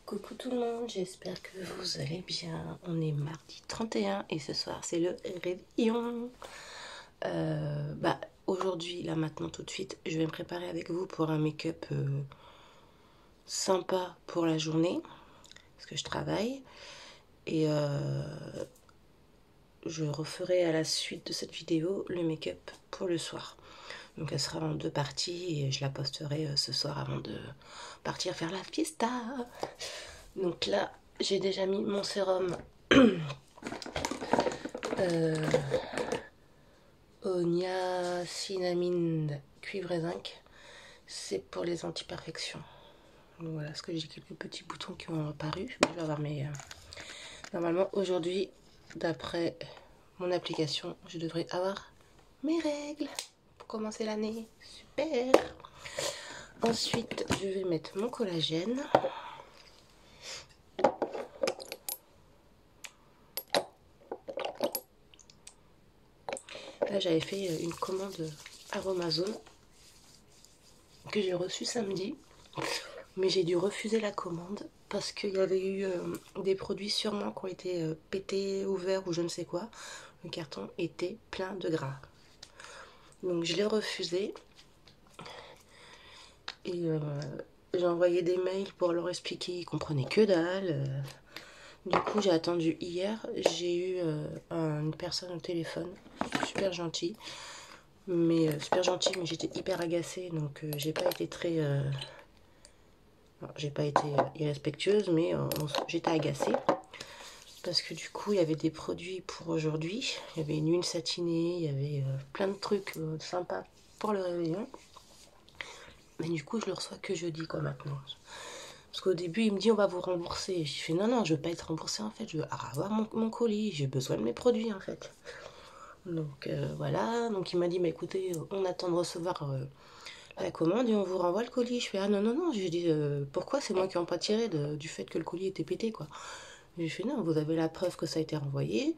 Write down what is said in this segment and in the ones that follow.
Coucou tout le monde, j'espère que vous allez bien. On est mardi 31 et ce soir c'est le réveillon. Aujourd'hui, là maintenant tout de suite, je vais me préparer avec vous pour un make-up sympa pour la journée. Parce que je travaille. Et je referai à la suite de cette vidéo le make-up pour le soir. Donc elle sera en 2 parties et je la posterai ce soir avant de partir faire la fiesta. Donc là, j'ai déjà mis mon sérum niacinamide cuivre et zinc. C'est pour les anti-perfections. Voilà, parce que j'ai quelques petits boutons qui ont apparu. Je vais avoir mes... Normalement, aujourd'hui, d'après mon application, je devrais avoir mes règles pour commencer l'année. Super! Ensuite, je vais mettre mon collagène. Là, j'avais fait une commande Aromazone que j'ai reçue samedi. Mais j'ai dû refuser la commande parce qu'il y avait eu des produits sûrement qui ont été pétés, ouverts ou je ne sais quoi. Le carton était plein de gras. Donc je l'ai refusé. Et j'ai envoyé des mails pour leur expliquer, ils comprenaient que dalle. Du coup j'ai attendu hier, j'ai eu une personne au téléphone, super gentil. Mais j'étais hyper agacée, donc j'ai pas été très... j'ai pas été irrespectueuse, mais j'étais agacée. Parce que du coup, il y avait des produits pour aujourd'hui. Il y avait une huile satinée, il y avait plein de trucs sympas pour le réveillon. Mais du coup, je le reçois que jeudi, quoi, maintenant. Parce qu'au début, il me dit, on va vous rembourser. J'ai fait, non, non, je veux pas être remboursée, en fait. Je veux avoir mon colis. J'ai besoin de mes produits, en fait. Donc, voilà. Donc, il m'a dit, bah, écoutez, on attend de recevoir la commande et on vous renvoie le colis. Je fais, ah non, non, non. J'ai dit, pourquoi c'est moi qui en pâtirais du fait que le colis était pété, quoi. J'ai fait non, vous avez la preuve que ça a été renvoyé,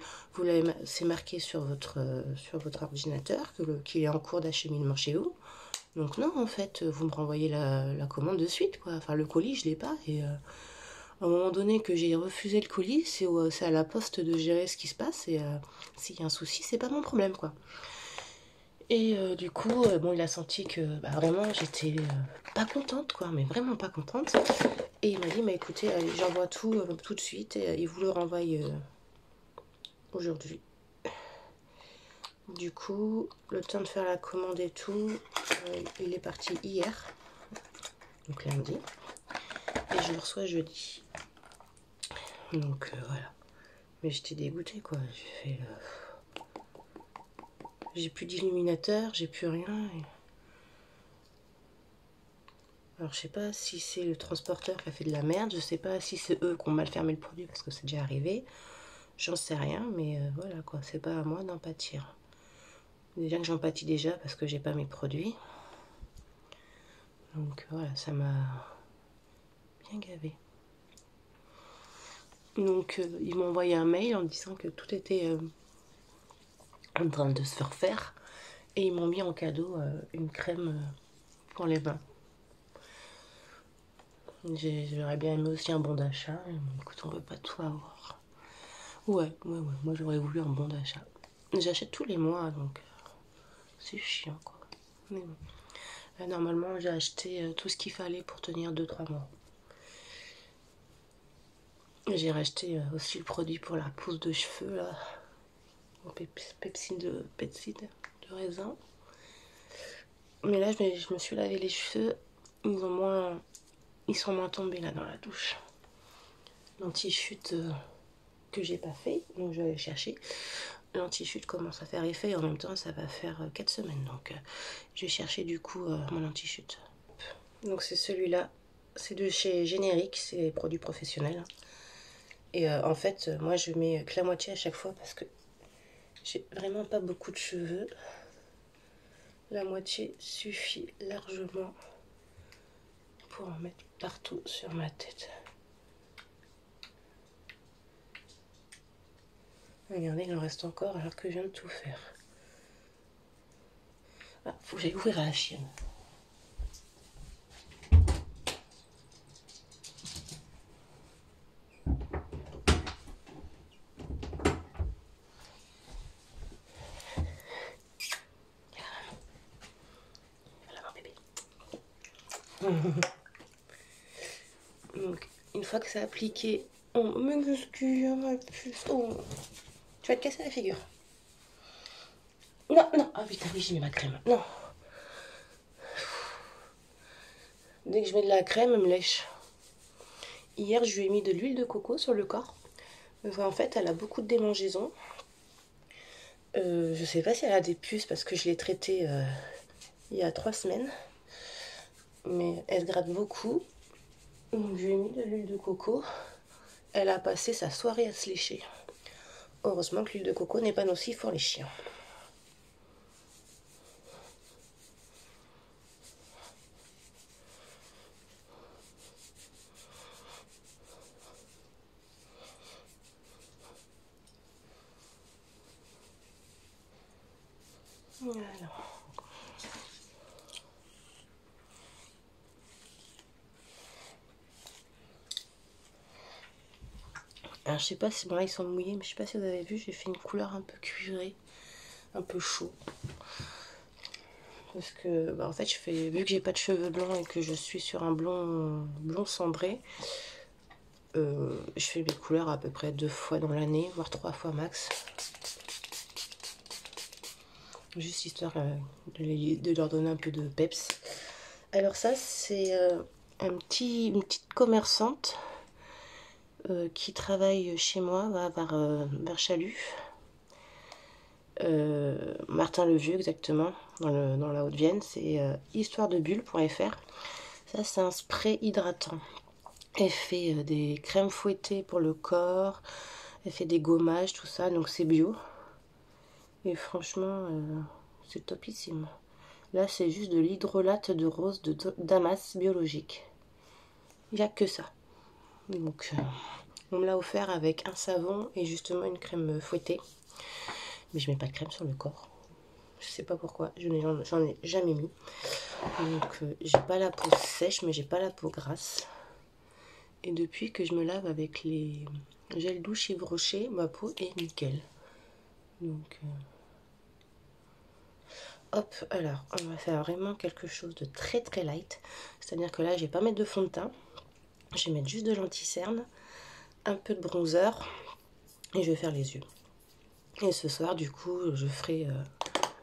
c'est marqué sur votre ordinateur qu'il est en cours d'acheminement chez vous. Donc non, en fait, vous me renvoyez la commande de suite, quoi. Enfin, le colis, je l'ai pas. Et à un moment donné que j'ai refusé le colis, c'est à la poste de gérer ce qui se passe. Et s'il y a un souci, c'est pas mon problème, quoi. Et du coup, bon, il a senti que vraiment, j'étais pas contente, quoi, mais vraiment pas contente. Et il m'a dit, écoutez, allez, j'envoie tout de suite et il vous le renvoie aujourd'hui. Du coup, le temps de faire la commande et tout, il est parti hier, donc lundi, et je le reçois jeudi. Donc voilà. Mais j'étais dégoûtée, quoi. J'ai plus d'illuminateur, j'ai plus rien. Alors je sais pas si c'est le transporteur qui a fait de la merde, je sais pas si c'est eux qui ont mal fermé le produit parce que c'est déjà arrivé. J'en sais rien, mais voilà, quoi. C'est pas à moi d'en pâtir. Déjà que j'en pâtis déjà parce que j'ai pas mes produits. Donc voilà, ça m'a bien gavé. Donc ils m'ont envoyé un mail en disant que tout était en train de se refaire. Et ils m'ont mis en cadeau une crème pour les mains. J'aurais bien aimé aussi un bon d'achat. Écoute, on veut pas tout avoir. Ouais, moi j'aurais voulu un bon d'achat. J'achète tous les mois, donc c'est chiant, quoi. Mais bon. Là, normalement, j'ai acheté tout ce qu'il fallait pour tenir 2-3 mois. J'ai racheté aussi le produit pour la pousse de cheveux, là. Pepside de raisin. Mais là, je me suis lavé les cheveux. Ils sont moins tombés, là, dans la douche. L'anti-chute que j'ai pas fait, donc je vais aller chercher. L'anti-chute commence à faire effet et en même temps ça va faire 4 semaines, donc je vais chercher du coup mon anti-chute. Donc c'est celui-là, c'est de chez Générique, c'est produit professionnel. Et en fait moi je mets que la moitié à chaque fois parce que j'ai vraiment pas beaucoup de cheveux. La moitié suffit largement pour en mettre partout sur ma tête. Regardez, il en reste encore alors que je viens de tout faire. Ah, faut que j'aille ouvrir à la chienne. Donc, une fois que c'est appliqué, on m'excuse, oh, tu vas te casser la figure. Non, non, ah putain, oui, j'ai mis ma crème. Non. Dès que je mets de la crème, elle me lèche. Hier, je lui ai mis de l'huile de coco sur le corps. En fait, elle a beaucoup de démangeaisons. Je sais pas si elle a des puces parce que je l'ai traitée il y a 3 semaines. Mais elle se gratte beaucoup. Donc, je lui ai mis de l'huile de coco. Elle a passé sa soirée à se lécher. Heureusement que l'huile de coco n'est pas nocive pour les chiens. Voilà. Alors, je sais pas si bon là ils sont mouillés, mais je sais pas si vous avez vu, j'ai fait une couleur un peu cuivrée, un peu chaud. Parce que bah, en fait, vu que j'ai pas de cheveux blancs et que je suis sur un blond cendré, je fais mes couleurs à peu près 2 fois dans l'année, voire 3 fois max. Juste histoire de leur donner un peu de peps. Alors ça, c'est une petite commerçante qui travaille chez moi, vers Chalut. Martin le Vieux exactement, dans la Haute-Vienne. C'est histoiredebulle.fr. Ça, c'est un spray hydratant. Elle fait des crèmes fouettées pour le corps. Elle fait des gommages, tout ça. Donc c'est bio. Et franchement, c'est topissime. Là, c'est juste de l'hydrolate de rose de Damas biologique. Il n'y a que ça. Donc, on me l'a offert avec un savon et justement une crème fouettée. Mais je mets pas de crème sur le corps. Je sais pas pourquoi. J'en ai jamais mis. Donc, j'ai pas la peau sèche, mais j'ai pas la peau grasse. Et depuis que je me lave avec les gels douche Yves Rocher, ma peau est nickel. Donc, hop, alors, on va faire vraiment quelque chose de très très light. C'est-à-dire que là, je vais pas mettre de fond de teint. Je vais mettre juste de l'anti-cerne, un peu de bronzer et je vais faire les yeux. Et ce soir, du coup, je ferai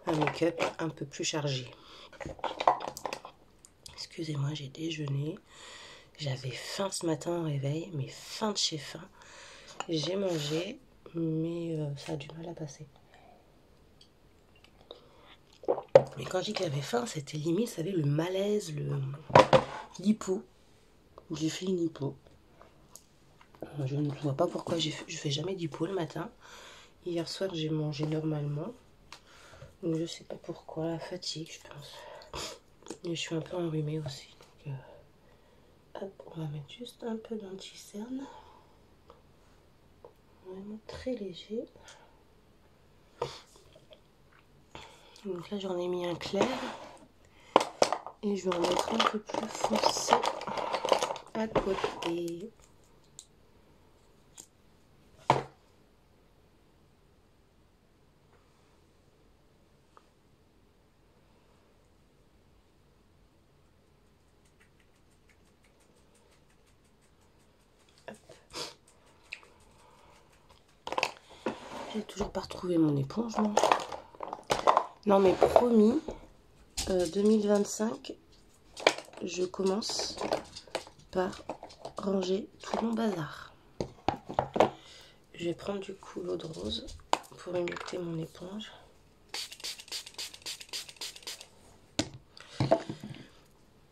un make-up un peu plus chargé. Excusez-moi, j'ai déjeuné. J'avais faim ce matin au réveil, mais faim de chez faim. J'ai mangé, mais ça a du mal à passer. Mais quand je dis que j'avais faim, c'était limite, vous savez, le malaise, l'hypo. J'ai fait une hypo. Je ne vois pas pourquoi je fais jamais d'hypo le matin. Hier soir, j'ai mangé normalement. Donc je sais pas pourquoi, la fatigue, je pense. Et je suis un peu enrhumée aussi. Donc, hop, on va mettre juste un peu d'anti-cerne. Vraiment très léger. Donc là, j'en ai mis un clair. Et je vais en mettre un peu plus foncé à côté. J'ai toujours pas retrouvé mon éponge, non. Non, mais promis, 2025, je commence par ranger tout mon bazar. Je vais prendre du coup l'eau de rose pour humecter mon éponge.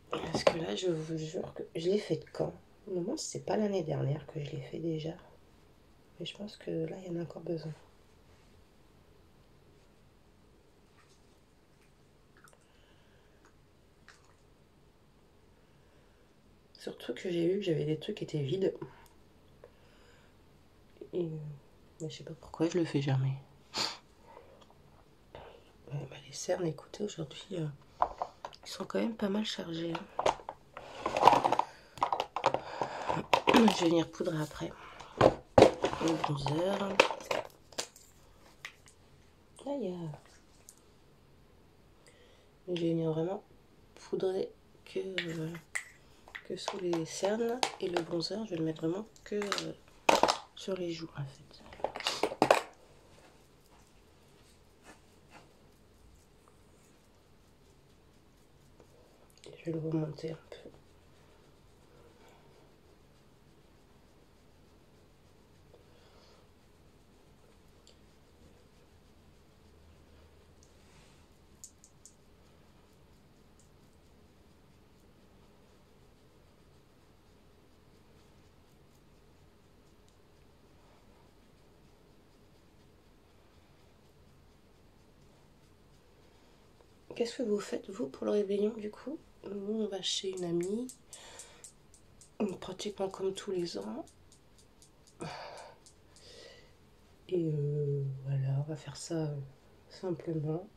Parce que là, je vous jure que je l'ai fait de quand? Au moment, c'est pas l'année dernière que je l'ai fait déjà. Mais je pense que là, il y en a encore besoin. Surtout que j'ai vu que j'avais des trucs qui étaient vides. Et mais je sais pas pourquoi je le fais jamais. Bah, les cernes, écoutez, aujourd'hui, ils sont quand même pas mal chargés. Je vais venir poudrer après. Le bronzer. Là, il y a... Je vais venir vraiment poudrer que que sous les cernes. Et le bronzer, je vais le mettre vraiment que sur les joues en fait. Je vais le remonter un peu. Qu'est-ce que vous faites, vous, pour le réveillon, du coup? Nous, on va chez une amie, pratiquement comme tous les ans. Et voilà, on va faire ça simplement.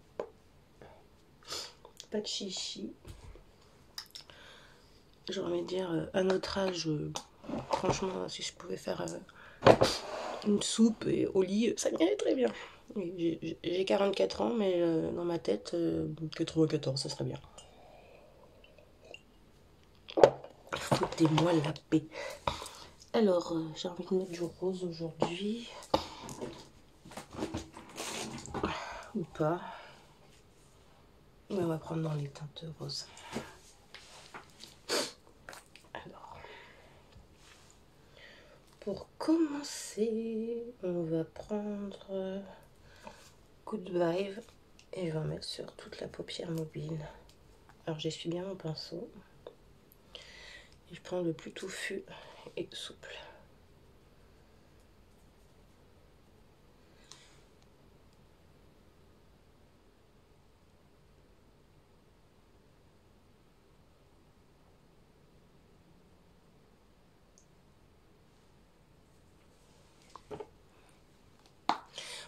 Pas de chichi. J'ai envie de dire, à notre âge, franchement, si je pouvais faire une soupe et au lit, ça m'irait très bien. J'ai 44 ans, mais dans ma tête, 94, ça serait bien. Foutez-moi la paix. Alors, j'ai envie de mettre du rose aujourd'hui. Ou pas. Mais on va prendre dans les teintes roses. Alors, pour commencer, on va prendre Good Vibe et je vais en mettre sur toute la paupière mobile. Alors, j'essuie bien mon pinceau. Et je prends le plus touffu et souple.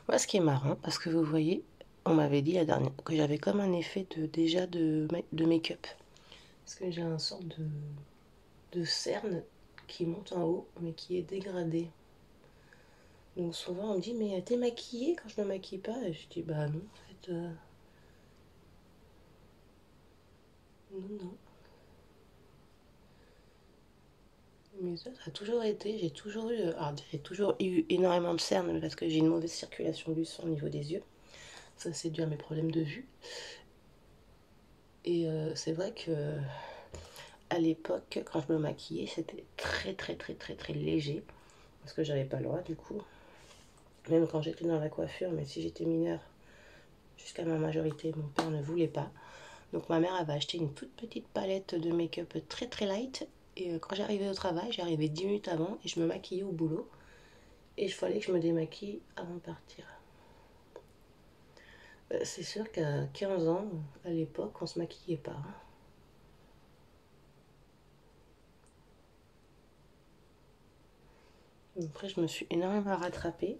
Moi, ce qui est marrant, parce que vous voyez, on m'avait dit la dernière que j'avais comme un effet de make-up. Parce que j'ai un sorte de cerne qui monte en haut, mais qui est dégradé. Donc souvent, on me dit, mais t'es maquillée quand je me maquille pas? Et je dis, bah non, en fait, non. Mais ça a toujours été, j'ai toujours eu énormément de cernes parce que j'ai une mauvaise circulation du sang au niveau des yeux. Ça, c'est dû à mes problèmes de vue. Et c'est vrai que à l'époque, quand je me maquillais, c'était très léger. Parce que j'avais pas le droit, du coup. Même quand j'étais dans la coiffure, mais si j'étais mineure, jusqu'à ma majorité, mon père ne voulait pas. Donc ma mère avait acheté une toute petite palette de make-up très light. Et quand j'arrivais au travail, j'arrivais 10 minutes avant et je me maquillais au boulot. Et il fallait que je me démaquille avant de partir. C'est sûr qu'à 15 ans, à l'époque, on se maquillait pas. Après, je me suis énormément rattrapée.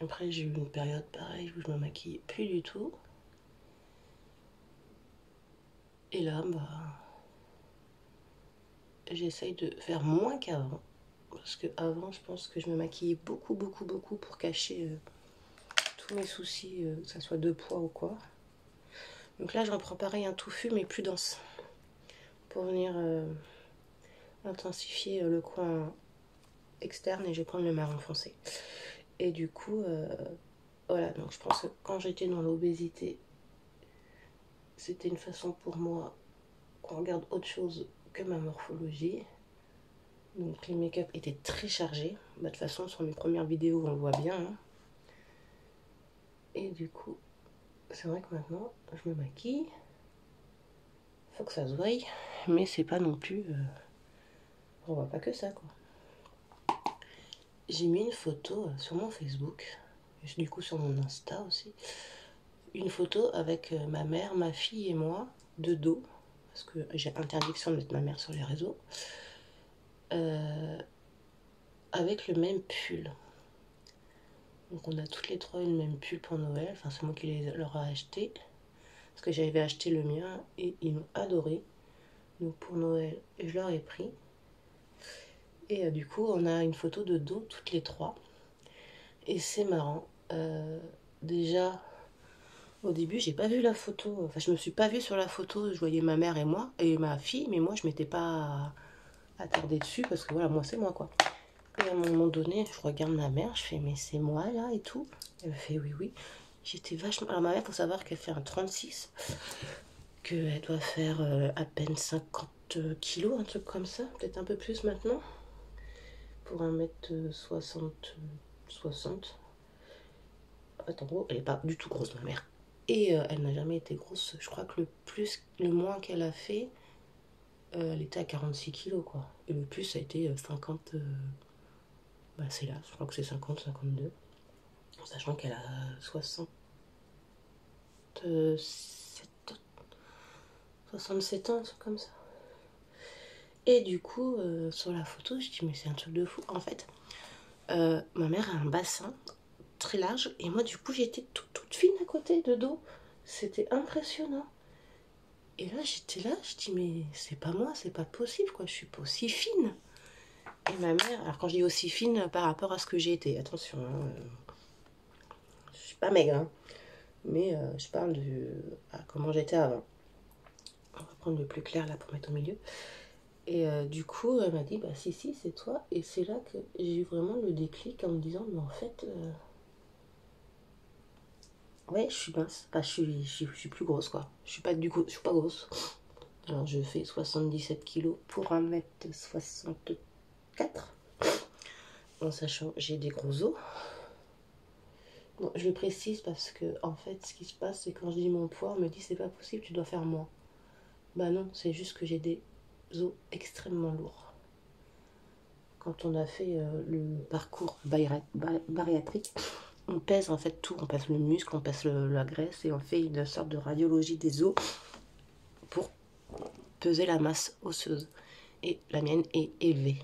Après, j'ai eu une période pareille où je me maquillais plus du tout. Et là, bah, j'essaye de faire moins qu'avant. Parce qu'avant, je pense que je me maquillais beaucoup pour cacher tous mes soucis, que ce soit de poids ou quoi. Donc là, je reprends pareil un touffu, mais plus dense. Pour venir intensifier le coin externe et je vais prendre le marron foncé. Et du coup, voilà, donc je pense que quand j'étais dans l'obésité, c'était une façon pour moi qu'on regarde autre chose que ma morphologie. Donc les make-up étaient très chargés. Bah, de toute façon, sur mes premières vidéos, on le voit bien. Hein. Et du coup, c'est vrai que maintenant, je me maquille. Faut que ça se voie. Mais c'est pas non plus... on voit pas que ça, quoi. J'ai mis une photo sur mon Facebook. Du coup, sur mon Insta aussi. Une photo avec ma mère, ma fille et moi, de dos. Parce que j'ai interdiction de mettre ma mère sur les réseaux. Avec le même pull. Donc on a toutes les trois eu le même pull pour Noël. Enfin, c'est moi qui leur ai acheté. Parce que j'avais acheté le mien et ils l'ont adoré. Donc pour Noël, je leur ai pris. Et du coup, on a une photo de dos toutes les trois. Et c'est marrant. Déjà, Au début, j'ai pas vu la photo. Enfin, je me suis pas vue sur la photo. Je voyais ma mère et moi, et ma fille, mais moi, je m'étais pas attardée dessus parce que voilà, moi, c'est moi, quoi. Et à un moment donné, je regarde ma mère, je fais, mais c'est moi, là, et tout. Elle me fait, oui, oui. J'étais vachement... Alors, ma mère, faut savoir qu'elle fait un 36, qu'elle doit faire à peine 50 kilos, un truc comme ça, peut-être un peu plus maintenant, pour 1 m 60. 60. En gros, elle est pas du tout grosse, ma mère. Et elle n'a jamais été grosse. Je crois que le moins qu'elle a fait, elle était à 46 kilos, quoi. Et le plus, ça a été 50. Bah, c'est là, je crois que c'est 50, 52. En sachant qu'elle a 67 ans, un truc comme ça. Et du coup, sur la photo, je dis, mais c'est un truc de fou. En fait, ma mère a un bassin très large. Et moi, du coup, j'étais toute fine à côté, de dos. C'était impressionnant. Et là, j'étais là, je dis, mais c'est pas moi, c'est pas possible, quoi. Je suis pas aussi fine. Et ma mère, alors quand je dis aussi fine par rapport à ce que j'ai été, attention, hein, je suis pas maigre, hein, mais je parle de comment j'étais avant. On va prendre le plus clair là pour mettre au milieu. Et du coup, elle m'a dit, bah si, si, c'est toi. Et c'est là que j'ai eu vraiment le déclic en me disant, mais en fait, ouais, je suis mince. Enfin, je suis plus grosse, quoi. Je suis pas du coup, je suis pas grosse. Alors, je fais 77 kilos pour 1 m 64. En sachant que j'ai des gros os. Bon, je le précise parce que, en fait, ce qui se passe, c'est quand je dis mon poids, on me dit c'est pas possible, tu dois faire moins. Bah non, c'est juste que j'ai des os extrêmement lourds. Quand on a fait le parcours bariatrique, on pèse en fait tout. On pèse le muscle, on pèse la graisse et on fait une sorte de radiologie des os pour peser la masse osseuse. Et la mienne est élevée.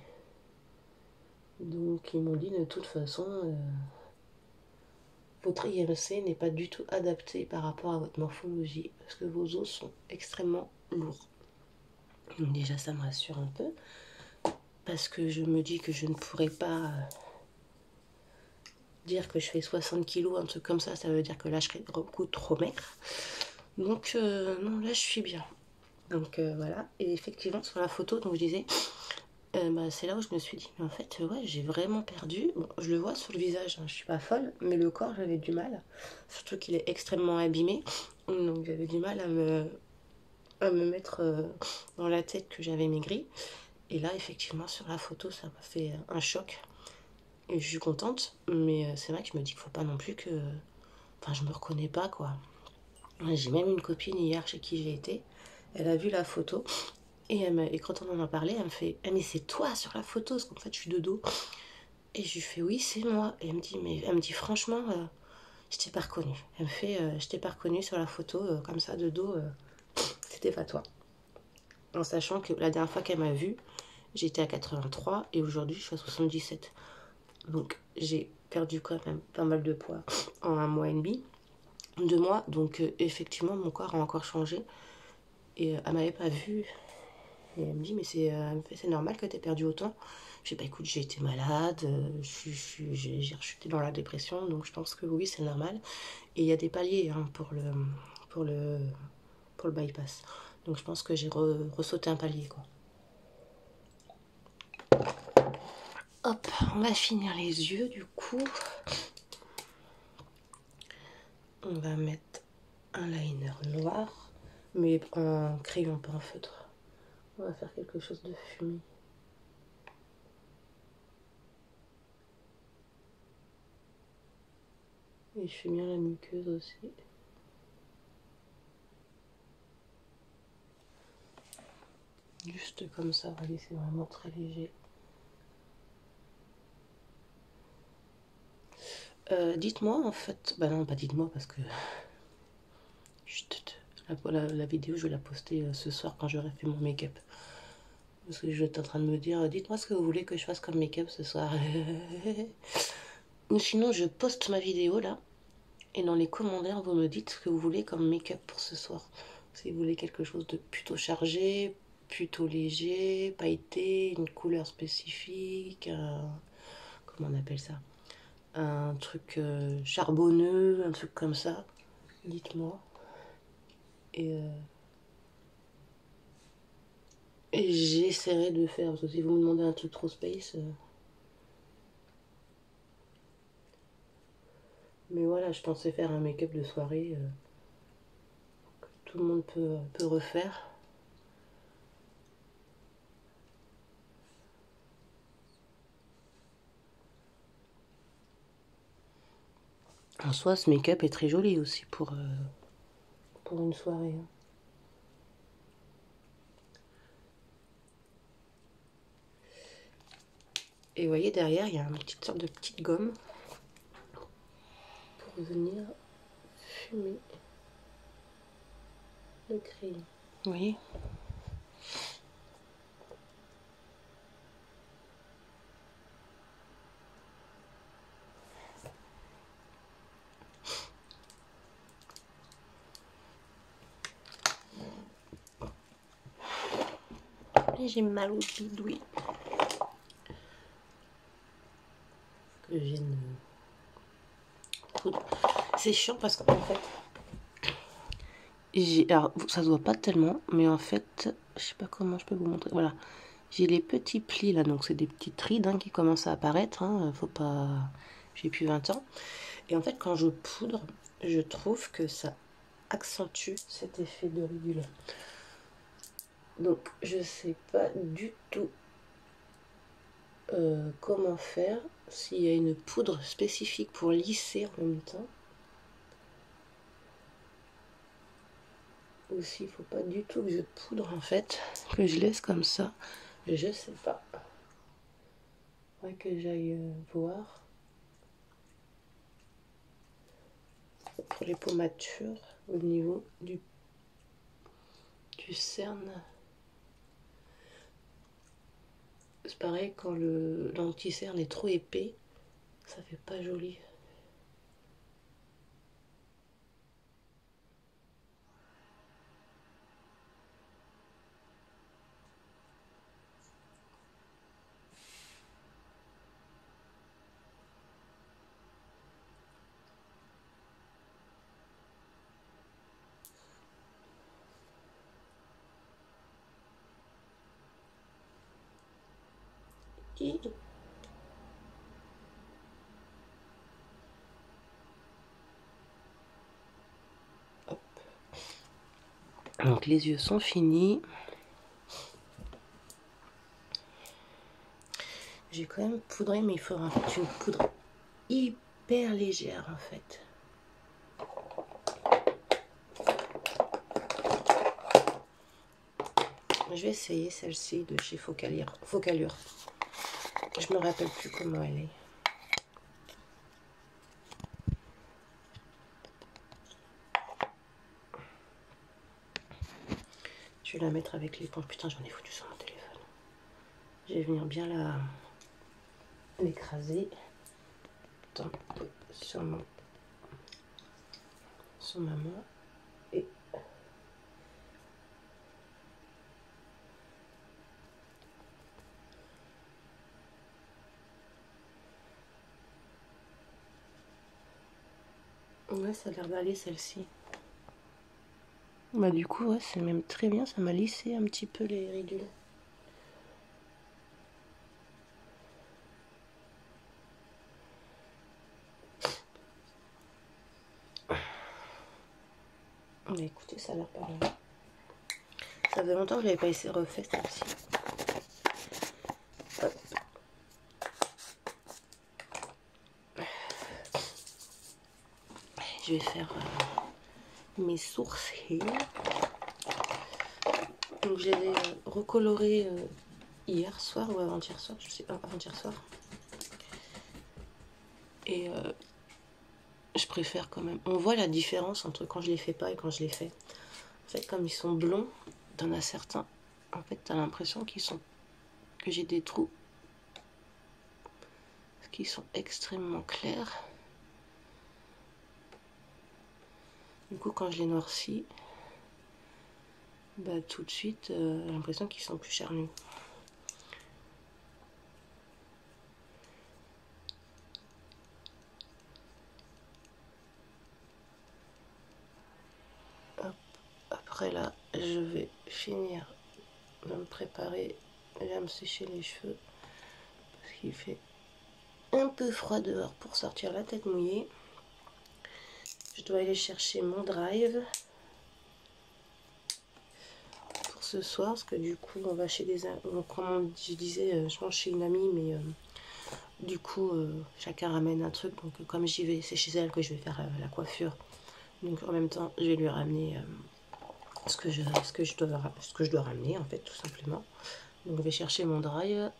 Donc ils m'ont dit de toute façon, votre IMC n'est pas du tout adapté par rapport à votre morphologie parce que vos os sont extrêmement lourds. Donc déjà ça me rassure un peu parce que je me dis que je ne pourrais pas dire que je fais 60 kilos, un truc comme ça veut dire que là je serais beaucoup trop maigre. Donc non, là je suis bien. Donc voilà, et effectivement sur la photo, donc je disais, bah, c'est là où je me suis dit, mais en fait, ouais, j'ai vraiment perdu. Bon, je le vois sur le visage, hein, je suis pas folle, mais le corps, j'avais du mal. Surtout qu'il est extrêmement abîmé. Donc j'avais du mal à me mettre dans la tête que j'avais maigri. Et là, effectivement, sur la photo, ça m'a fait un choc. Et je suis contente, mais c'est vrai que je me dis qu'il faut pas non plus que... Enfin, je me reconnais pas, quoi. J'ai même une copine hier chez qui j'ai été. Elle a vu la photo. Et quand on en a parlé, elle me fait ah, mais c'est toi sur la photo, parce qu'en fait, je suis de dos. Et je lui fais oui, c'est moi. Et elle me dit franchement, je t'ai pas reconnue. Elle me fait je t'ai pas reconnue sur la photo, comme ça, de dos, c'était pas toi. En sachant que la dernière fois qu'elle m'a vue, j'étais à 83 et aujourd'hui, je suis à 77. Donc, j'ai perdu quand même pas mal de poids en 1 mois et demi, 2 mois. Donc, effectivement, mon corps a encore changé. Et elle m'avait pas vue. Et elle me dit, mais c'est normal que tu aies perdu autant. Je dis, bah écoute, j'ai été malade, j'ai rechuté dans la dépression, donc je pense que oui, c'est normal. Et il y a des paliers hein, pour le, pour le bypass. Donc je pense que j'ai ressauté un palier, quoi. Hop, on va finir les yeux, du coup. On va mettre un liner noir, mais en crayon, pas en feutre. On va faire quelque chose de fumé. Et je fais bien la muqueuse aussi. Juste comme ça, regardez, c'est vraiment très léger. Dites-moi en fait, bah non pas dites-moi parce que chut, la vidéo je vais la poster ce soir quand j'aurai fait mon make-up. Parce que je suis en train de me dire, dites-moi ce que vous voulez que je fasse comme make-up ce soir. Ou sinon je poste ma vidéo là et dans les commentaires vous me dites ce que vous voulez comme make-up pour ce soir. Si vous voulez quelque chose de plutôt chargé, plutôt léger, pailleté, une couleur spécifique, comment on appelle ça? Un truc charbonneux, un truc comme ça. dites-moi. Et j'essaierai de faire, parce que si vous me demandez un truc trop space... Mais voilà, je pensais faire un make-up de soirée que tout le monde peut refaire. En soi, ce make-up est très joli aussi pour une soirée. Et vous voyez, derrière, il y a une petite sorte de petite gomme pour venir fumer le crayon. Vous voyez? J'ai mal au bidouille. Que je vienne poudre. C'est chiant parce qu'en fait, alors ça se voit pas tellement, mais en fait, je sais pas comment je peux vous montrer. Voilà, j'ai les petits plis là, donc c'est des petites rides qui commencent à apparaître. Faut pas, j'ai plus 20 ans. Et en fait, quand je poudre, je trouve que ça accentue cet effet de ridule. Donc, je sais pas du tout comment faire, s'il y a une poudre spécifique pour lisser en même temps. Ou s'il faut pas du tout que je poudre en fait, que je laisse comme ça. Je sais pas. Faudrait que j'aille voir. Pour les pommatures, au niveau du cerne. C'est pareil, quand le l'anti-cerne est trop épais, ça fait pas joli. Et hop. Donc les yeux sont finis. J'ai quand même poudré, mais il faudra une poudre hyper légère en fait. Je vais essayer celle-ci de chez Focalure. Je me rappelle plus comment elle est. Je vais la mettre avec l'éponge. Putain, j'en ai foutu sur mon téléphone. Je vais venir bien l'écraser sur ma main. Et ouais, ça a l'air d'aller celle-ci. Bah du coup, ouais, c'est même très bien. Ça m'a lissé un petit peu les ridules. Mais écoutez, ça a l'air pas mal. Ça fait longtemps que je n'avais pas essayé refait celle-ci. Je vais faire mes sourcils. Donc je les ai recolorés hier soir ou avant-hier soir, je sais pas, avant-hier soir. Et je préfère quand même. On voit la différence entre quand je les fais pas et quand je les fais. En fait, comme ils sont blonds, t'en as certains. En fait, t'as l'impression que j'ai des trous qui sont extrêmement clairs. Du coup, quand je les noircis, bah, tout de suite, j'ai l'impression qu'ils sont plus charnus. après là, je vais finir de me préparer et à me sécher les cheveux parce qu'il fait un peu froid dehors pour sortir la tête mouillée. Je dois aller chercher mon drive pour ce soir parce que du coup on va chez des amis. Comme je disais, je mange chez une amie, mais du coup chacun ramène un truc. Donc comme j'y vais, c'est chez elle que je vais faire la coiffure. Donc en même temps, je vais lui ramener ce que je dois ramener en fait, tout simplement. Donc je vais chercher mon drive.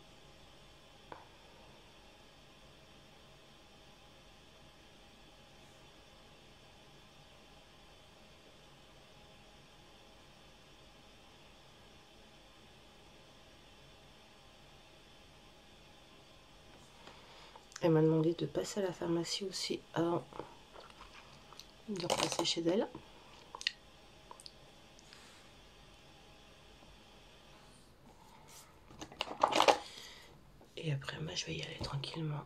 Elle m'a demandé de passer à la pharmacie aussi avant de repasser chez elle. Et après, moi, je vais y aller tranquillement.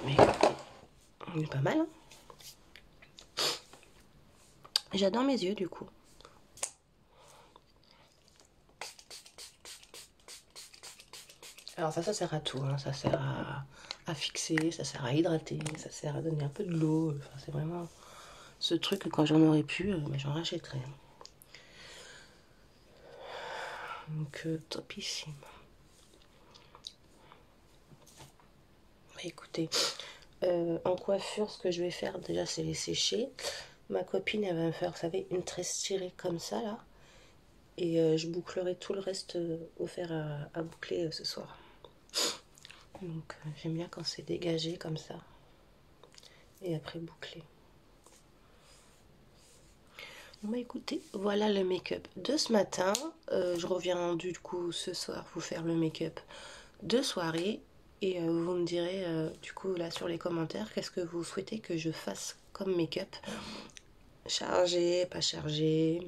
Mais on est pas mal, hein. J'adore mes yeux, du coup. Alors ça sert à tout, hein. Ça sert à fixer, ça sert à hydrater, ça sert à donner un peu de l'eau. Enfin, c'est vraiment ce truc que quand j'en aurais pu, j'en rachèterais. Donc topissime. Écoutez, en coiffure, ce que je vais faire déjà, c'est les sécher. Ma copine, elle va me faire, vous savez, une tresse tirée comme ça, là. Et je bouclerai tout le reste au fer à boucler ce soir. Donc j'aime bien quand c'est dégagé comme ça. Et après boucler. Bon bah écoutez, voilà le make-up de ce matin. Je reviens du coup ce soir vous faire le make-up de soirée. Et vous me direz du coup là sur les commentaires qu'est-ce que vous souhaitez que je fasse comme make-up. Chargé, pas chargé,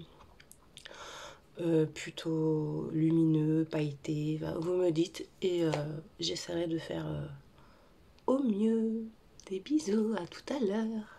plutôt lumineux, pailleté, vous me dites. Et j'essaierai de faire au mieux. Des bisous, à tout à l'heure.